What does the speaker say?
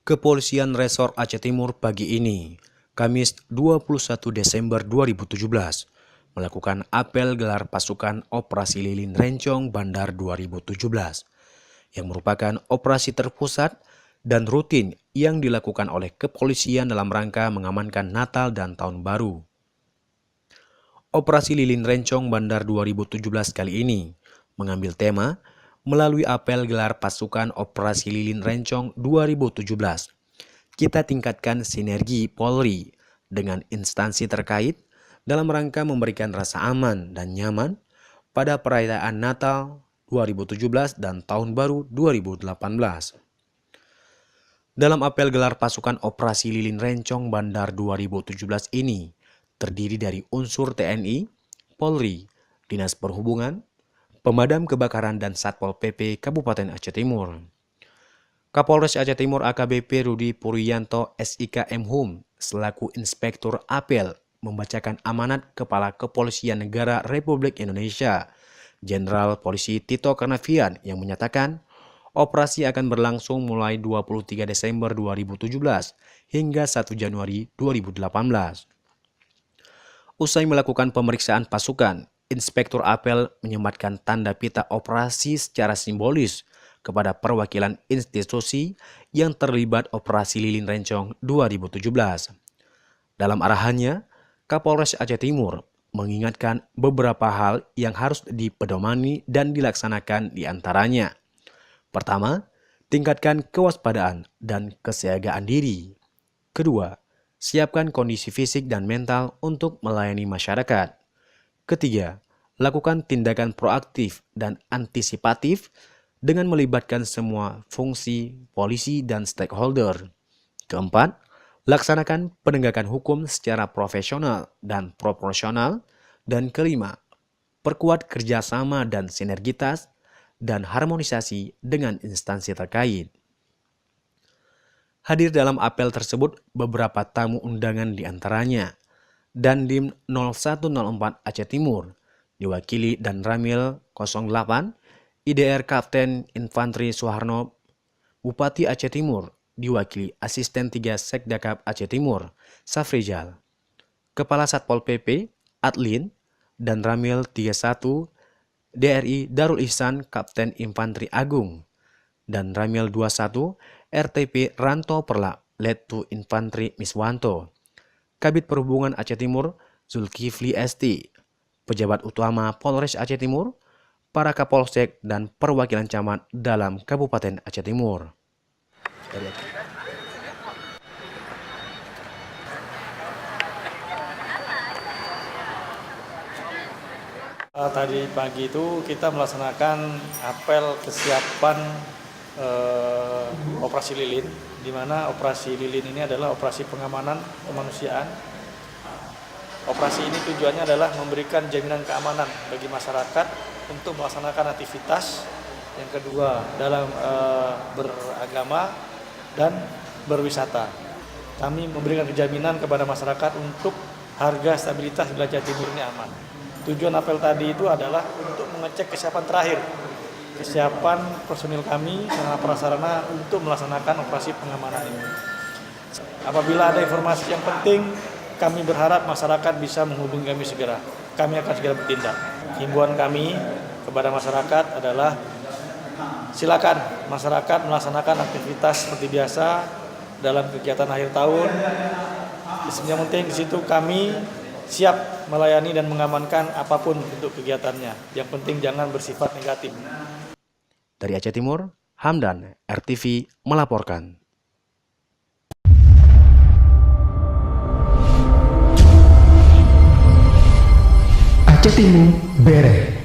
Kepolisian Resor Aceh Timur pagi ini, Kamis 21 Desember 2017, melakukan apel gelar pasukan Operasi Lilin Rencong Bandar 2017, yang merupakan operasi terpusat dan rutin yang dilakukan oleh kepolisian dalam rangka mengamankan Natal dan Tahun Baru. Operasi Lilin Rencong Bandar 2017 kali ini mengambil tema melalui apel gelar pasukan Operasi Lilin Rencong 2017. Kita tingkatkan sinergi Polri dengan instansi terkait dalam rangka memberikan rasa aman dan nyaman pada perayaan Natal 2017 dan Tahun Baru 2018. Dalam apel gelar pasukan Operasi Lilin Rencong Bandar 2017 ini terdiri dari unsur TNI, Polri, Dinas Perhubungan, Pemadam Kebakaran dan Satpol PP Kabupaten Aceh Timur. Kapolres Aceh Timur AKBP Rudi Puryanto SIK Mhum selaku Inspektur Apel membacakan amanat Kepala Kepolisian Negara Republik Indonesia, Jenderal Polisi Tito Karnavian yang menyatakan operasi akan berlangsung mulai 23 Desember 2017 hingga 1 Januari 2018. Usai melakukan pemeriksaan pasukan, Inspektur Apel menyematkan tanda pita operasi secara simbolis kepada perwakilan institusi yang terlibat Operasi Lilin Rencong 2017. Dalam arahannya, Kapolres Aceh Timur mengingatkan beberapa hal yang harus dipedomani dan dilaksanakan di antaranya. Pertama, tingkatkan kewaspadaan dan kesiagaan diri. Kedua, siapkan kondisi fisik dan mental untuk melayani masyarakat. Ketiga, lakukan tindakan proaktif dan antisipatif dengan melibatkan semua fungsi polisi dan stakeholder. Keempat, laksanakan penegakan hukum secara profesional dan proporsional. Dan kelima, perkuat kerjasama dan sinergitas dan harmonisasi dengan instansi terkait. Hadir dalam apel tersebut beberapa tamu undangan diantaranya Dandim 0104 Aceh Timur, diwakili dan Ramil 08, IDR Kapten Infanteri Suharno, Bupati Aceh Timur, diwakili Asisten 3 Sekdakap Aceh Timur, Safrizal, Kepala Satpol PP, Adlin, dan Ramil 31, DRI Darul Ihsan Kapten Infanteri Agung, dan Ramil 21, RTP Ranto Perla, Letu Infanteri Miswanto, Kabid Perhubungan Aceh Timur, Zulkifli ST, pejabat utama Polres Aceh Timur, para Kapolsek, dan perwakilan camat dalam Kabupaten Aceh Timur. Tadi pagi itu kita melaksanakan apel kesiapan operasi lilin, di mana operasi lilin ini adalah operasi pengamanan kemanusiaan. Operasi ini tujuannya adalah memberikan jaminan keamanan bagi masyarakat untuk melaksanakan aktivitas. Yang kedua, dalam beragama dan berwisata. Kami memberikan jaminan kepada masyarakat untuk harga stabilitas wilayah timur ini aman. Tujuan apel tadi itu adalah untuk mengecek kesiapan terakhir, kesiapan personil kami, sarana prasarana untuk melaksanakan operasi pengamanan ini. Apabila ada informasi yang penting, kami berharap masyarakat bisa menghubungi kami segera. Kami akan segera bertindak. Himbauan kami kepada masyarakat adalah silakan masyarakat melaksanakan aktivitas seperti biasa dalam kegiatan akhir tahun. Yang penting di situ kami siap melayani dan mengamankan apapun bentuk kegiatannya. Yang penting jangan bersifat negatif. Dari Aceh Timur, Hamdan, RTV melaporkan. Aceh Timur Bere.